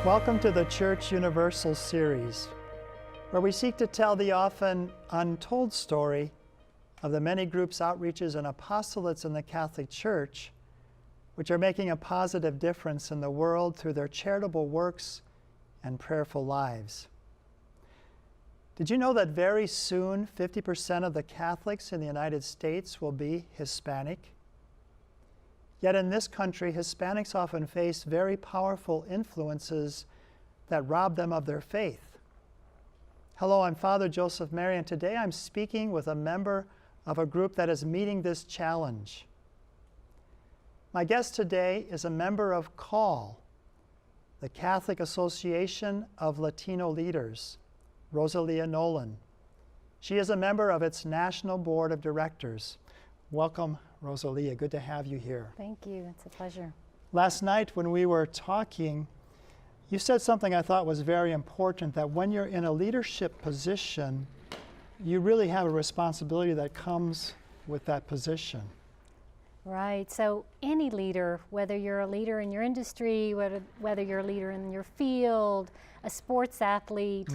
Welcome to the Church Universal series, where we seek to tell the often untold story of the many groups, outreaches, and apostolates in the Catholic Church, which are making a positive difference in the world through their charitable works and prayerful lives. Did you know that very soon 50% of the Catholics in the United States will be Hispanic? Yet in this country, Hispanics often face very powerful influences that rob them of their faith. Hello, I'm Father Joseph Mary, and today I'm speaking with a member of a group that is meeting this challenge. My guest today is a member of CALL, the Catholic Association of Latino Leaders, Rosalia Nolan. She is a member of its National Board of Directors. Welcome, Rosalia. Good to have you here. Thank you. It's a pleasure. Last night when we were talking, you said something I thought was very important, that when you're in a leadership position, you really have a responsibility that comes with that position. Right. So any leader, whether you're a leader in your industry, whether you're a leader in your field, a sports athlete,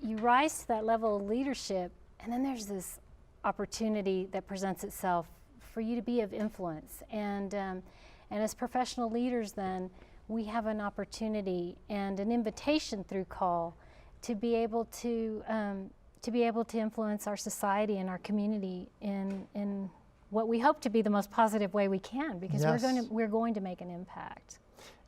you rise to that level of leadership, and then there's this opportunity that presents itself for you to be of influence. And as professional leaders, then we have an opportunity and an invitation through CALL to be able to influence our society and our community in what we hope to be the most positive way we can, because we're going to make an impact.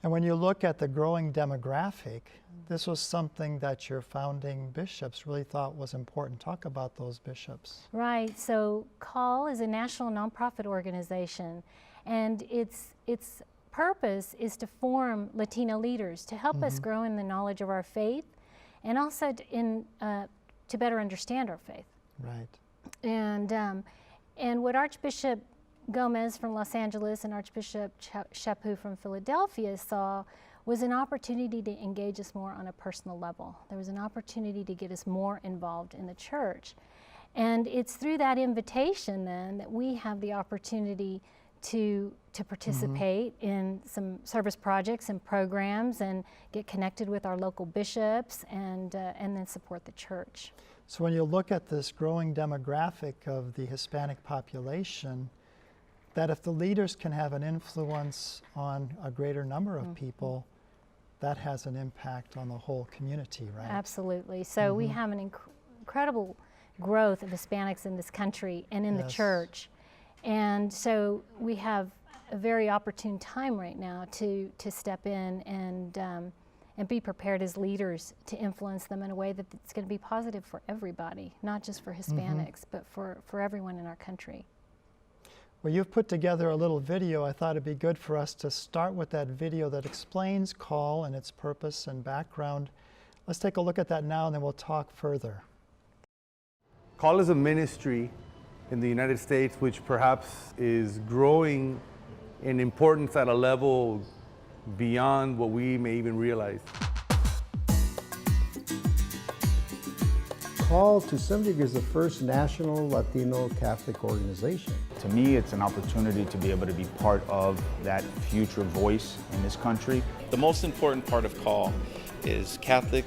And when you look at the growing demographic, this was something that your founding bishops really thought was important. Talk about those bishops. Right. So CALL is a national nonprofit organization, and its purpose is to form Latino leaders to help us grow in the knowledge of our faith, and also to better understand our faith. Right. And what Archbishop Gomez from Los Angeles and Archbishop Chaput from Philadelphia saw was an opportunity to engage us more on a personal level. There was an opportunity to get us more involved in the church. And it's through that invitation then that we have the opportunity to participate in some service projects and programs and get connected with our local bishops and then support the church. So when you look at this growing demographic of the Hispanic population, that if the leaders can have an influence on a greater number of people, that has an impact on the whole community, right? Absolutely. So we have an incredible growth of Hispanics in this country and in the church. And so we have a very opportune time right now to step in and be prepared as leaders to influence them in a way that's going to be positive for everybody, not just for Hispanics, but for everyone in our country. Well, you've put together a little video. I thought it'd be good for us to start with that video that explains CALL and its purpose and background. Let's take a look at that now, and then we'll talk further. CALL is a ministry in the United States which perhaps is growing in importance at a level beyond what we may even realize. CALL to some degree is the first national Latino Catholic organization. To me, it's an opportunity to be able to be part of that future voice in this country. The most important part of CALL is Catholic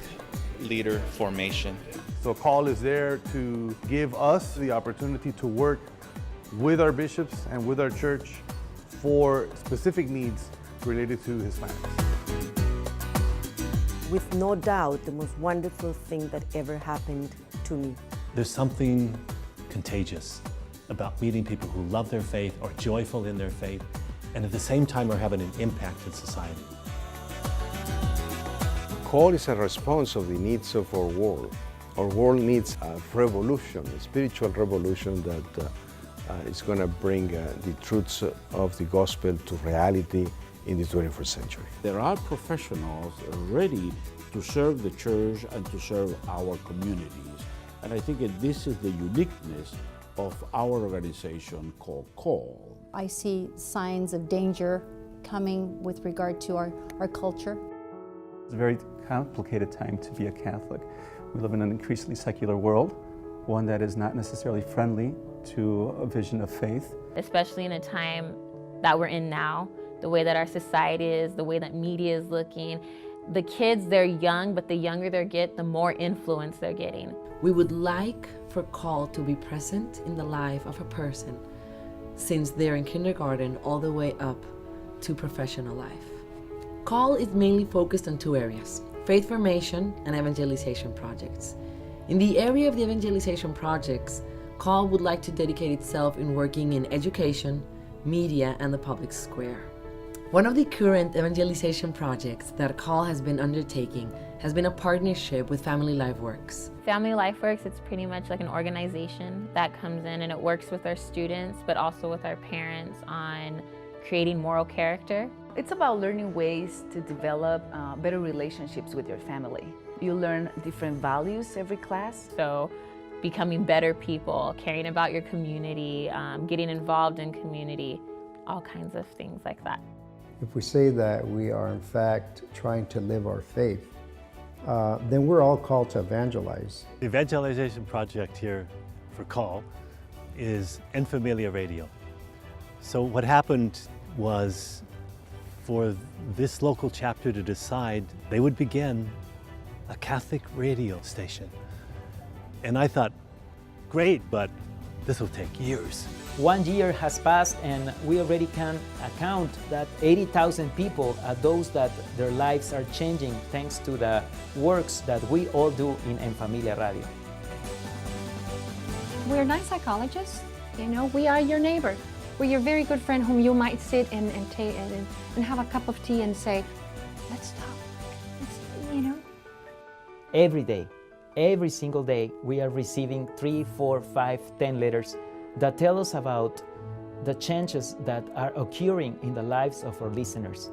leader formation. So CALL is there to give us the opportunity to work with our bishops and with our church for specific needs related to Hispanics. With no doubt, the most wonderful thing that ever happened to me. There's something contagious about meeting people who love their faith, are joyful in their faith, and at the same time are having an impact in society. CALL is a response of the needs of our world. Our world needs a revolution, a spiritual revolution that is going to bring the truths of the gospel to reality in the 21st century. There are professionals ready to serve the church and to serve our communities. And I think that this is the uniqueness of our organization called CALL. I see signs of danger coming with regard to our culture. It's a very complicated time to be a Catholic. We live in an increasingly secular world, one that is not necessarily friendly to a vision of faith. Especially in a time that we're in now, the way that our society is, the way that media is looking, The kids, they're young, but the younger they get, the more influence they're getting. We would like for CALL to be present in the life of a person since they're in kindergarten all the way up to professional life. CALL is mainly focused on two areas: faith formation and evangelization projects. In the area of the evangelization projects, CALL would like to dedicate itself in working in education, media, and the public square. One of the current evangelization projects that CALL has been undertaking has been a partnership with Family Life Works. Family Life Works, it's pretty much like an organization that comes in and it works with our students, but also with our parents on creating moral character. It's about learning ways to develop better relationships with your family. You learn different values every class. So becoming better people, caring about your community, getting involved in community, all kinds of things like that. If we say that we are in fact trying to live our faith, then we're all called to evangelize. The evangelization project here for CALL is En Familia Radio. So what happened was, for this local chapter to decide they would begin a Catholic radio station. And I thought, great, but this will take years. 1 year has passed and we already can account that 80,000 people are those that their lives are changing thanks to the works that we all do in En Familia Radio. We're not psychologists, you know, we are your neighbor. We're your very good friend whom you might sit and have a cup of tea and say, let's talk, you know. Every day, every single day, we are receiving 3, 4, 5, 10 letters that tell us about the changes that are occurring in the lives of our listeners.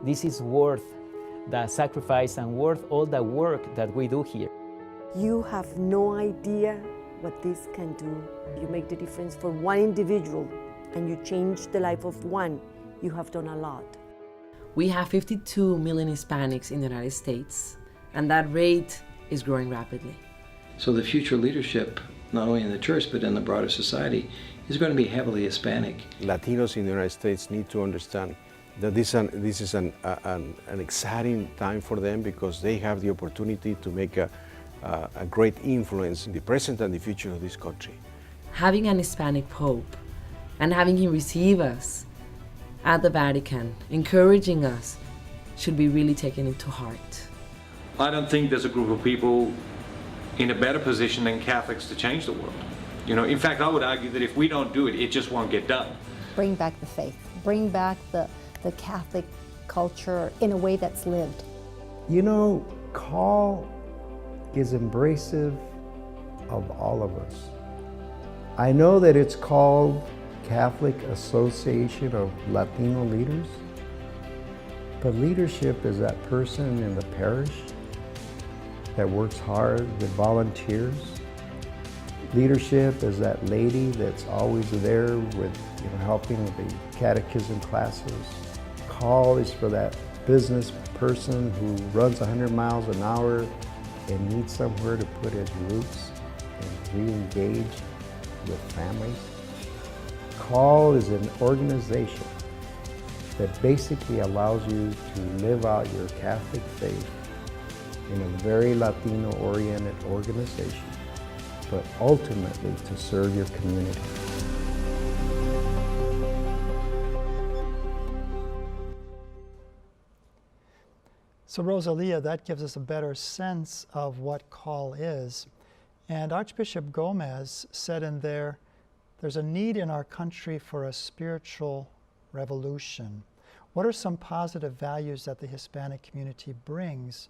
This is worth the sacrifice and worth all the work that we do here. You have no idea what this can do. You make the difference for one individual and you change the life of one. You have done a lot. We have 52 million Hispanics in the United States, and that rate is growing rapidly. So the future leadership, not only in the church but in the broader society, is going to be heavily Hispanic. Latinos in the United States need to understand that this is an exciting time for them because they have the opportunity to make a great influence in the present and the future of this country. Having an Hispanic Pope and having him receive us at the Vatican, encouraging us, should be really taken into heart. I don't think there's a group of people in a better position than Catholics to change the world. You know, in fact, I would argue that if we don't do it, it just won't get done. Bring back the faith, bring back the Catholic culture in a way that's lived. You know, CALL is embracive of all of us. I know that it's called Catholic Association of Latino Leaders, but leadership is that person in the parish that works hard, that volunteers. Leadership is that lady that's always there with, helping with the catechism classes. CALL is for that business person who runs 100 miles an hour and needs somewhere to put his roots and re-engage with families. CALL is an organization that basically allows you to live out your Catholic faith in a very Latino-oriented organization, but ultimately to serve your community. So Rosalia, that gives us a better sense of what CALL is. And Archbishop Gomez said in there, there's a need in our country for a spiritual revolution. What are some positive values that the Hispanic community brings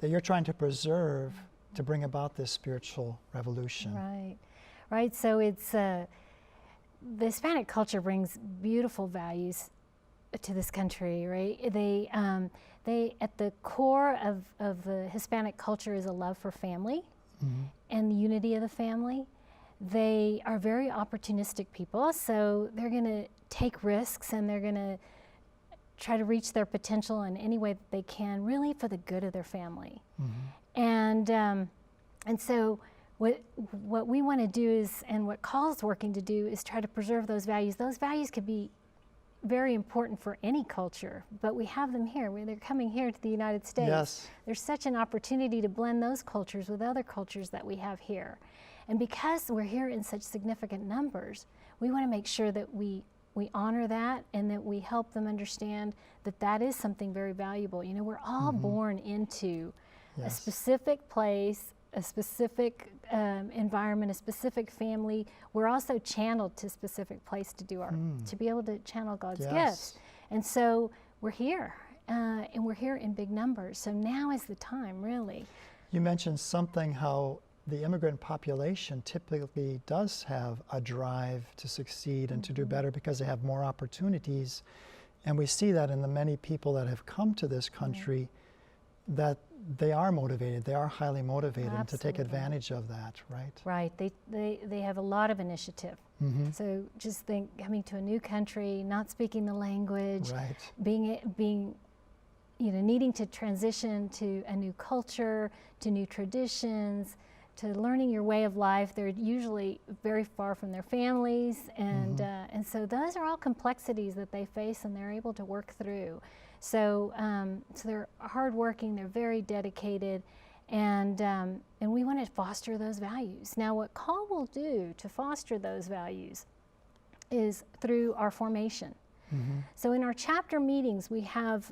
that you're trying to preserve to bring about this spiritual revolution? Right. So it's the Hispanic culture brings beautiful values to this country, right? They at the core of the Hispanic culture is a love for family and the unity of the family. They are very opportunistic people, so they're going to take risks and they're going to try to reach their potential in any way that they can, really for the good of their family. And so what we want to do is, and what CALL's working to do, is try to preserve those values. Those values could be very important for any culture, but we have them here. They're coming here to the United States. Yes. There's such an opportunity to blend those cultures with other cultures that we have here. And because we're here in such significant numbers, we want to make sure that we honor that and that we help them understand that that is something very valuable. You know, we're all born into a specific place, a specific environment, a specific family. We're also channeled to a specific place to do our, to be able to channel God's gifts. And so we're here, and we're here in big numbers. So now is the time, really. You mentioned something how the immigrant population typically does have a drive to succeed and to do better because they have more opportunities. And we see that in the many people that have come to this country, that they are motivated, they are highly motivated to take advantage of that, right? Right, they have a lot of initiative. So just think, coming to a new country, not speaking the language, being you know, needing to transition to a new culture, to new traditions, to learning your way of life. They're usually very far from their families, and so those are all complexities that they face and they're able to work through. So, so they're hardworking, they're very dedicated, and we want to foster those values. Now, what Call will do to foster those values is through our formation. So in our chapter meetings, we have,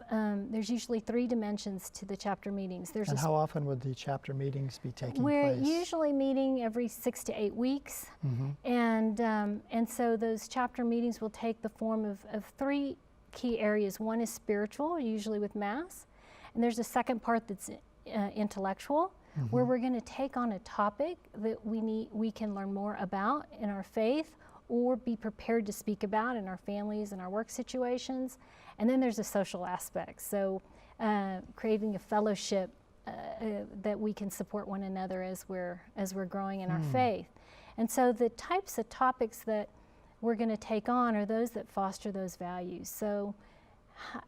there's usually 3 dimensions to the chapter meetings. There's and how often would the chapter meetings be taking We're place? usually meeting every 6 to 8 weeks. And so those chapter meetings will take the form of 3 key areas. One is spiritual, usually with Mass. And there's a second part that's intellectual, where we're going to take on a topic that we can learn more about in our faith, or be prepared to speak about in our families and our work situations. And then there's a social aspect. So creating a fellowship that we can support one another as we're growing in our faith. And so the types of topics that we're going to take on are those that foster those values. So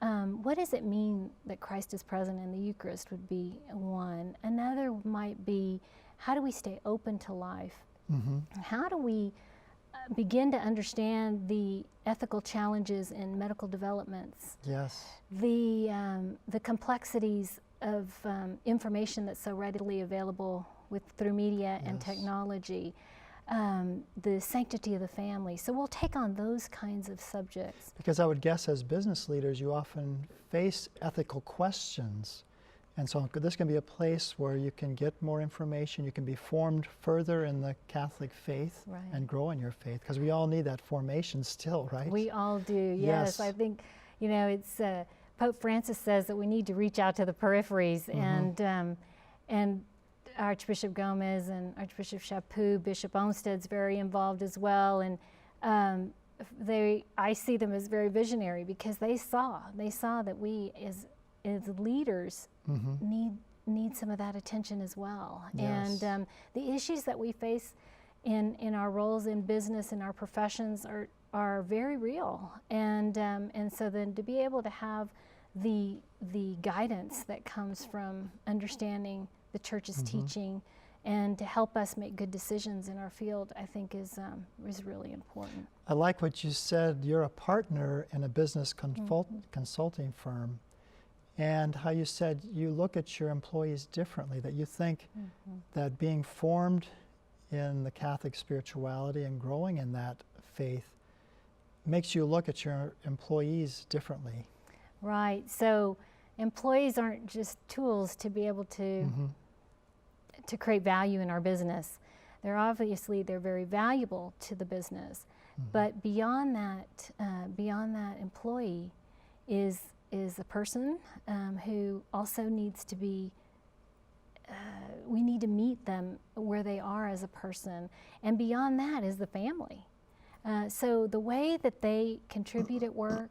what does it mean that Christ is present in the Eucharist would be one. Another might be, how do we stay open to life? How do we begin to understand the ethical challenges in medical developments? The complexities of information that's so readily available through media and technology, the sanctity of the family. So we'll take on those kinds of subjects. Because I would guess as business leaders, you often face ethical questions. And so this can be a place where you can get more information, you can be formed further in the Catholic faith and grow in your faith, because we all need that formation still, right? We all do, yes. I think, you know, it's Pope Francis says that we need to reach out to the peripheries, and Archbishop Gomez and Archbishop Chaput, Bishop Olmsted's very involved as well, and I see them as very visionary, because they saw that we as leaders need some of that attention as well. And the issues that we face in our roles in business, in our professions, are very real. And so then to be able to have the guidance that comes from understanding the Church's teaching and to help us make good decisions in our field, I think is really important. I like what you said. You're a partner in a business consulting firm. And how you said you look at your employees differently, that you think that being formed in the Catholic spirituality and growing in that faith makes you look at your employees differently. Right, so employees aren't just tools to be able to create value in our business. They're very valuable to the business, but beyond that employee is a person who also needs to be, we need to meet them where they are as a person. And beyond that is the family. So the way that they contribute at work,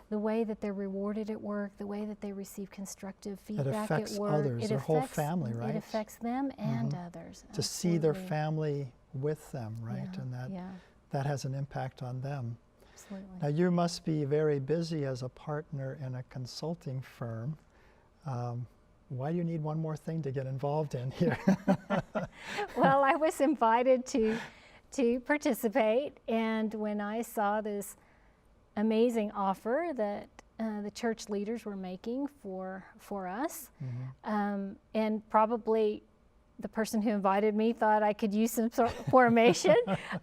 the way that they're rewarded at work, the way that they receive constructive feedback at work. Others, their whole family, right? It affects them and others. To see their family with them, right? And that has an impact on them. Absolutely. Now you must be very busy as a partner in a consulting firm. Why do you need one more thing to get involved in here? Well, I was invited to participate, and when I saw this amazing offer that the church leaders were making for us. And probably the person who invited me thought I could use some sort of formation.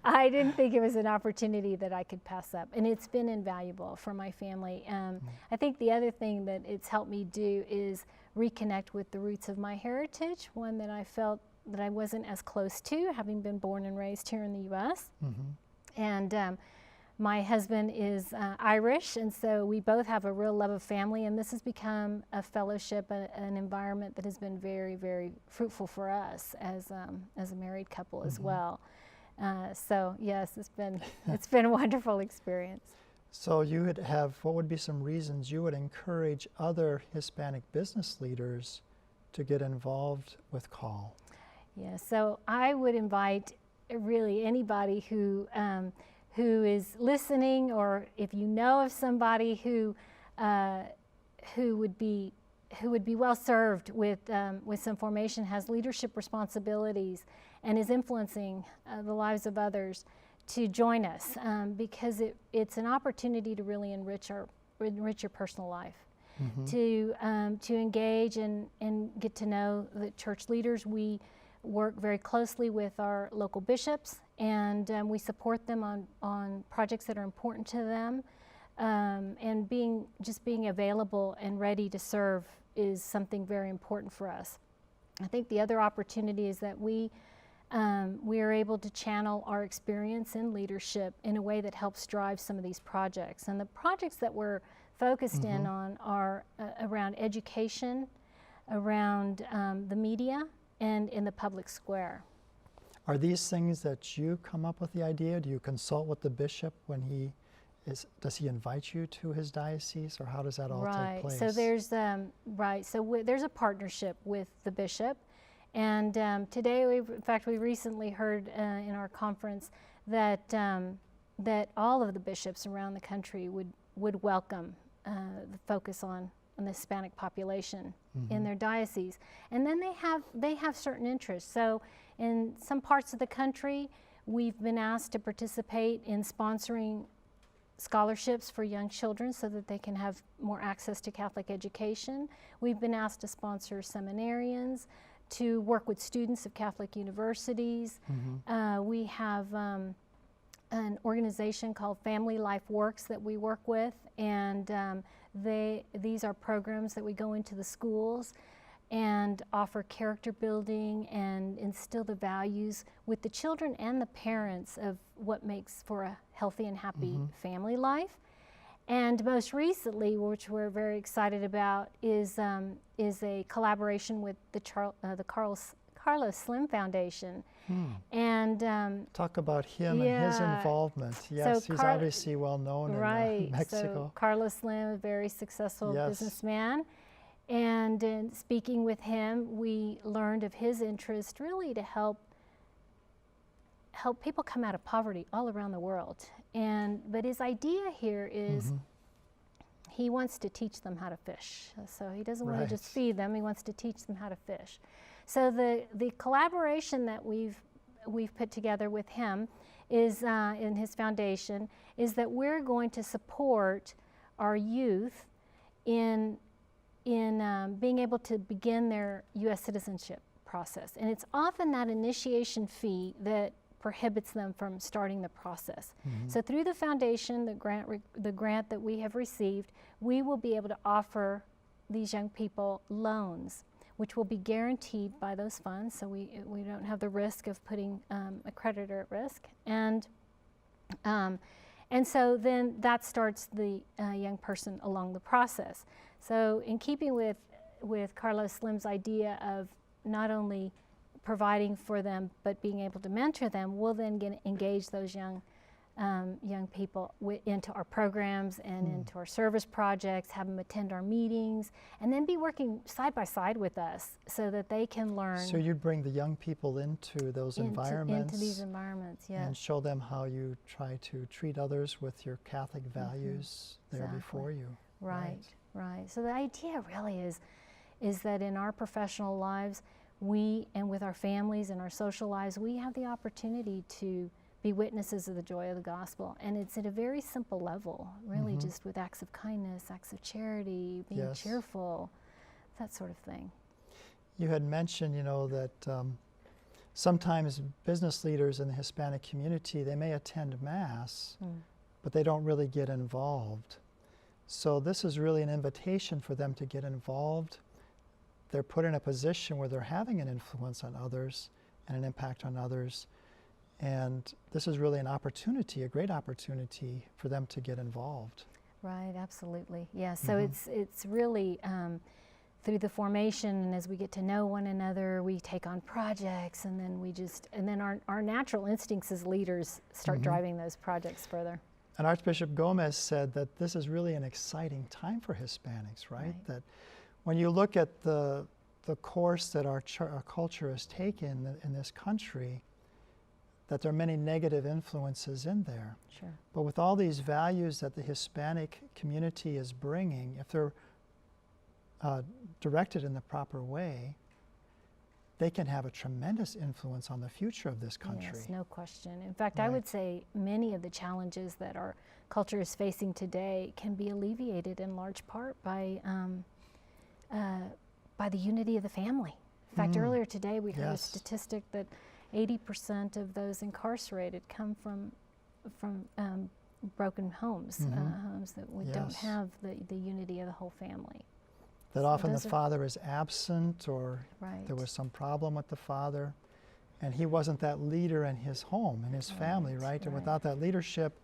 I didn't think it was an opportunity that I could pass up. And it's been invaluable for my family. I think the other thing that it's helped me do is reconnect with the roots of my heritage, one that I felt that I wasn't as close to, having been born and raised here in the U.S. And my husband is Irish, and so we both have a real love of family, and this has become a fellowship, an environment that has been very, very fruitful for us as a married couple as well. So yes, it's been a wonderful experience. So you would have, what would be some reasons you would encourage other Hispanic business leaders to get involved with CALL? Yeah, so I would invite really anybody who is listening, or if you know of somebody who would be well served with some formation, has leadership responsibilities, and is influencing the lives of others, to join us, because it's an opportunity to really enrich your personal life, to engage and get to know the church leaders. We work very closely with our local bishops, and we support them on projects that are important to them, and being available and ready to serve is something very important for us. I think the other opportunity is that we are able to channel our experience in leadership in a way that helps drive some of these projects. And the projects that we're focused in on are around education, around the media, and in the public square. Are these things that you come up with the idea? Do you consult with the bishop when does he invite you to his diocese, or how does that all take place? So there's there's a partnership with the bishop, and today we recently heard in our conference that all of the bishops around the country would welcome the focus on the Hispanic population in their diocese. And then they have certain interests. So in some parts of the country, we've been asked to participate in sponsoring scholarships for young children so that they can have more access to Catholic education. We've been asked to sponsor seminarians, to work with students of Catholic universities. We have an organization called Family Life Works that we work with, and these are programs that we go into the schools and offer character building and instill the values with the children and the parents of what makes for a healthy and happy family life. And most recently, which we're very excited about, is a collaboration with the Carlos Slim Foundation. And talk about him and his involvement. Yes, he's obviously well known in Mexico. So Carlos Slim, a very successful businessman. And in speaking with him, we learned of his interest really to help people come out of poverty all around the world. But his idea here is he wants to teach them how to fish. So he doesn't want to just feed them, he wants to teach them how to fish. So the collaboration that we've put together with him is in his foundation is that we're going to support our youth in being able to begin their U.S. citizenship process. And it's often that initiation fee that prohibits them from starting the process. So through the foundation, the grant that we have received, we will be able to offer these young people loans, which will be guaranteed by those funds, so we don't have the risk of putting a creditor at risk. And so then that starts the young person along the process. So in keeping with Carlos Slim's idea of not only providing for them but being able to mentor them, we'll then engage those young people into our programs and into our service projects, have them attend our meetings, and then be working side by side with us so that they can learn. So you'd bring the young people into those environments. Into these environments, yes. And show them how you try to treat others with your Catholic values there before you. Right. So the idea really is that in our professional lives, and with our families and our social lives, we have the opportunity to be witnesses of the joy of the gospel. And it's at a very simple level, really, just with acts of kindness, acts of charity, being cheerful, that sort of thing. You had mentioned, that sometimes business leaders in the Hispanic community, they may attend Mass, but they don't really get involved. So this is really an invitation for them to get involved. They're put in a position where they're having an influence on others and an impact on others. And this is really an opportunity, a great opportunity for them to get involved. Right, absolutely. Yeah, so it's really through the formation, and as we get to know one another, we take on projects, and then our natural instincts as leaders start driving those projects further. And Archbishop Gomez said that this is really an exciting time for Hispanics, right? That when you look at the course that our culture has taken in this country, that there are many negative influences in there. Sure. But with all these values that the Hispanic community is bringing, if they're directed in the proper way, they can have a tremendous influence on the future of this country. Yes, no question. In fact, I would say many of the challenges that our culture is facing today can be alleviated in large part by the unity of the family. In fact, earlier today we heard a statistic that 80% of those incarcerated come from broken homes, homes that we don't have the unity of the whole family. That So often the those are- father is absent, or there was some problem with the father, and he wasn't that leader in his home, in his family, right? And without that leadership,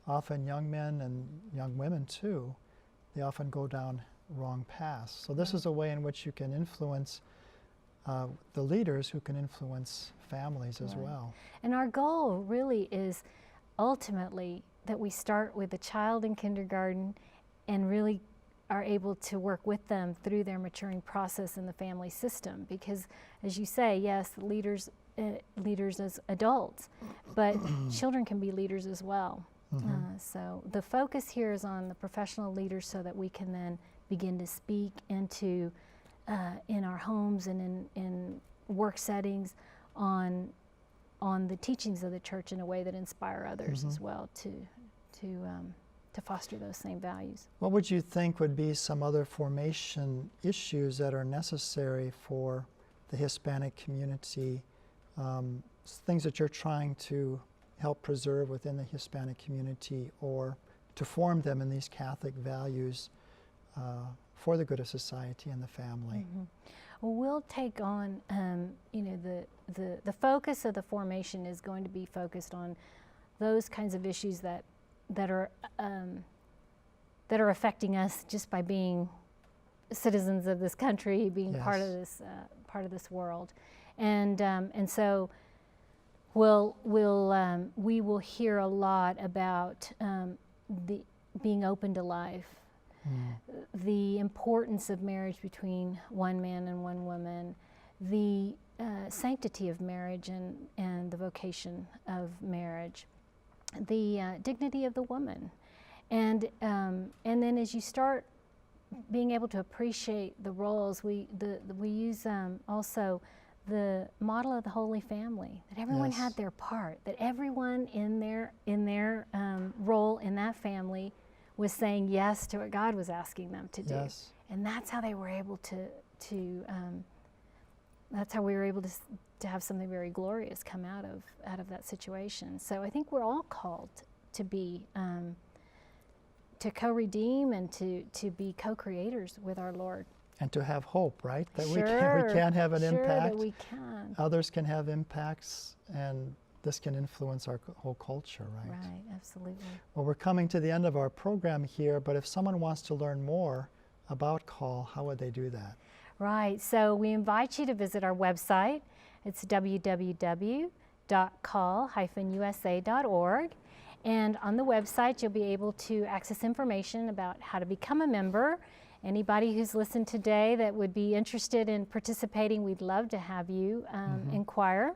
often young men and young women too, they often go down wrong paths. So this is a way in which you can influence the leaders who can influence families as well. And our goal really is ultimately that we start with a child in kindergarten and really are able to work with them through their maturing process in the family system. Because as you say, yes, leaders as adults, but children can be leaders as well. So the focus here is on the professional leaders so that we can then begin to speak into in our homes and in work settings on the teachings of the church in a way that inspire others as well to foster those same values. What would you think would be some other formation issues that are necessary for the Hispanic community, things that you're trying to help preserve within the Hispanic community, or to form them in these Catholic values for the good of society and the family? Well, we'll take on, the focus of the formation is going to be focused on those kinds of issues that are affecting us just by being citizens of this country, being part of this world, and so we will hear a lot about the being open to life, the importance of marriage between one man and one woman, the sanctity of marriage and the vocation of marriage, the dignity of the woman, and then as you start being able to appreciate the roles, we use also the model of the Holy Family, that everyone had their part, that everyone in their role in that family was saying yes to what God was asking them to do, and that's how they were able to that's how we were able to have something very glorious come out of that situation. So I think we're all called to be to co-redeem and to be co-creators with our Lord. And to have hope, right? That we Sure, can have an sure impact. that we can. Others can have impacts, and this can influence our whole culture, right? Right, absolutely. Well, we're coming to the end of our program here, but if someone wants to learn more about CALL, how would they do that? Right, so we invite you to visit our website. It's www.call-usa.org. And on the website, you'll be able to access information about how to become a member. Anybody who's listened today that would be interested in participating, we'd love to have you inquire.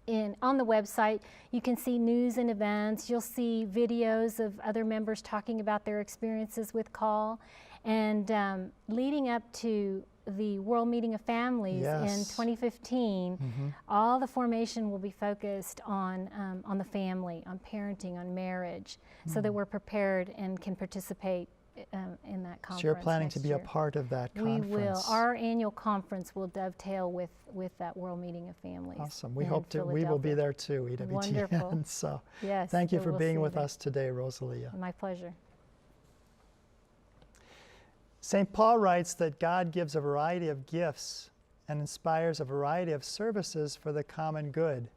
On the website, you can see news and events. You'll see videos of other members talking about their experiences with CALL. And leading up to the World Meeting of Families in Yes. 2015, all the formation will be focused on the family, on parenting, on marriage, so that we're prepared and can participate in that conference. So you're planning to next be year. a part of that We conference. will. Our annual conference will dovetail with that World Meeting of Families. Awesome. We in hope to. We will be Philadelphia. there too, EWTN. Wonderful. So Yes. thank you so for we'll being see with there. us today, Rosalia. My pleasure. St. Paul writes that God gives a variety of gifts and inspires a variety of services for the common good.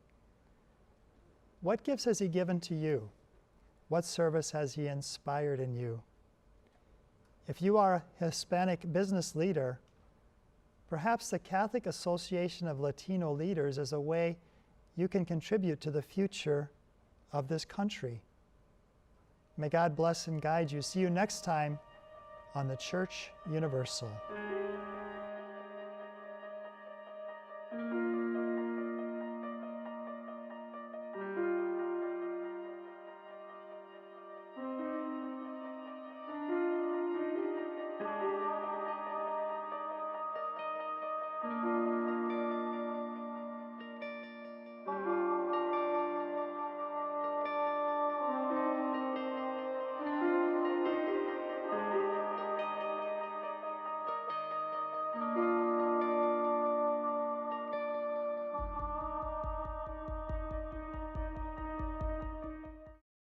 What gifts has he given to you? What service has he inspired in you? If you are a Hispanic business leader, perhaps the Catholic Association of Latino Leaders is a way you can contribute to the future of this country. May God bless and guide you. See you next time on the Church Universal.